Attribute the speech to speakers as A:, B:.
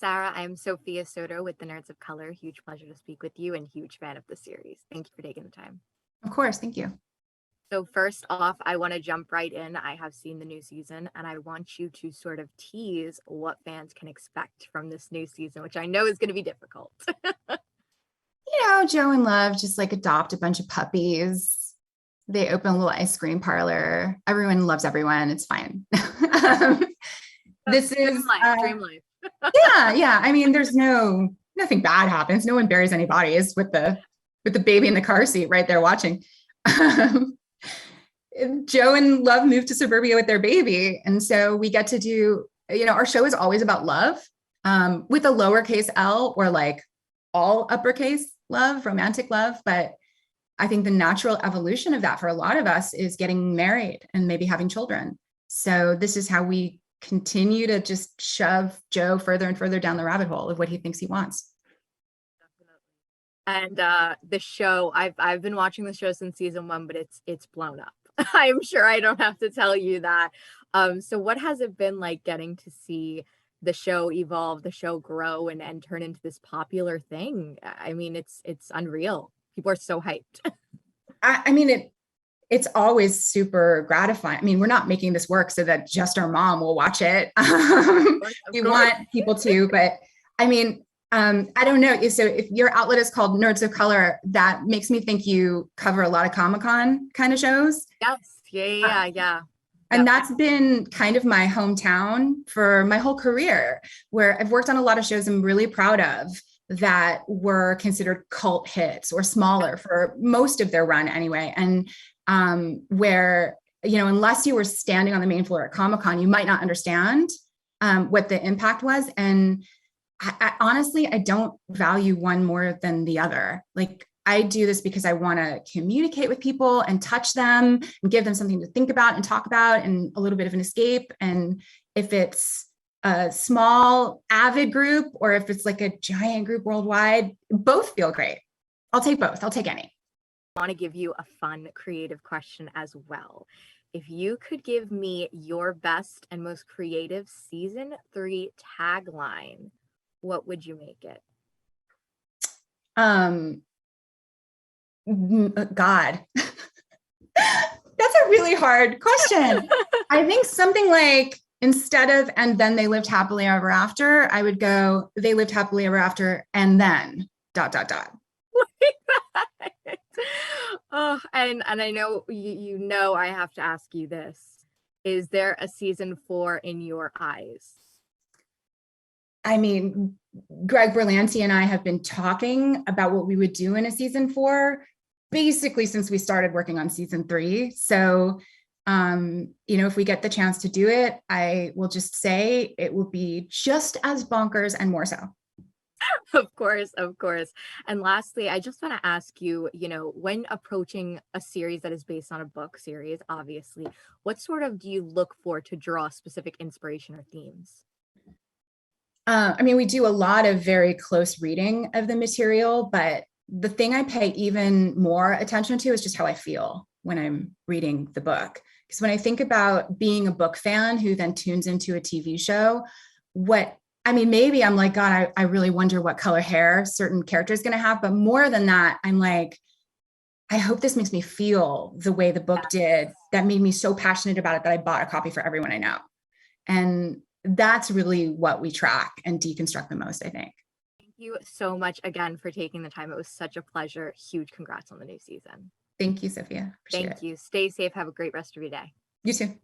A: Sarah. I'm Sophia Soto with the Nerds of Color. Huge pleasure to speak with you and huge fan of the series. Thank you for taking the time.
B: Of course, thank you.
A: So first off, I want to jump right in. I have seen the new season and I want you to sort of tease what fans can expect from this new season, which I know is going to be difficult.
B: Joe and Love just like adopt a bunch of puppies. They open a little ice cream parlor. Everyone loves everyone. It's fine. This is
A: dream life.
B: yeah. I mean, there's nothing bad happens. No one buries any bodies with the baby in the car seat right there watching. Joe and Love moved to suburbia with their baby. And so we get to do, our show is always about love, with a lowercase L or like all uppercase love, romantic love. But I think the natural evolution of that for a lot of us is getting married and maybe having children. So this is how we continue to just shove Joe further and further down the rabbit hole of what he thinks he wants.
A: And the show, I've been watching the show since season 1, but it's blown up. I'm sure I don't have to tell you that. So what has it been like getting to see the show evolve, the show grow and turn into this popular thing? I mean, it's unreal. People are so hyped.
B: I mean, it's always super gratifying. I mean, we're not making this work so that just our mom will watch it. We want people to, but I mean, I don't know. So if your outlet is called Nerds of Color, that makes me think you cover a lot of Comic-Con kind of shows.
A: Yes. Yeah.
B: And that's been kind of my hometown for my whole career, where I've worked on a lot of shows I'm really proud of that were considered cult hits or smaller for most of their run anyway. And where, unless you were standing on the main floor at Comic-Con, you might not understand what the impact was. And I honestly, I don't value one more than the other. Like, I do this because I want to communicate with people and touch them and give them something to think about and talk about and a little bit of an escape. And if it's a small avid group or if it's like a giant group worldwide, both feel great. I'll take both. I'll take any.
A: I want to give you a fun, creative question as well. If you could give me your best and most creative season 3 tagline, what would you make it?
B: God, that's a really hard question. I think something like, instead of "and then they lived happily ever after," I would go, "they lived happily ever after and then ...
A: Oh, and I know you know I have to ask you this. Is there a season 4 in your eyes?
B: I mean, Greg Berlanti and I have been talking about what we would do in a season 4, basically since we started working on season 3. So, if we get the chance to do it, I will just say it will be just as bonkers and more so.
A: Of course. And lastly, I just want to ask you, when approaching a series that is based on a book series, obviously, what sort of do you look for to draw specific inspiration or themes?
B: We do a lot of very close reading of the material, but the thing I pay even more attention to is just how I feel when I'm reading the book. Because when I think about being a book fan who then tunes into a TV show, maybe I'm like, God, I really wonder what color hair certain character is going to have. But more than that, I'm like, I hope this makes me feel the way the book did, that made me so passionate about it that I bought a copy for everyone I know. And that's really what we track and deconstruct the most, I think.
A: Thank you so much again for taking the time. It was such a pleasure. Huge congrats on the new season.
B: Thank you, Sophia.
A: Thank you. Stay safe. Have a great rest of your day.
B: You too.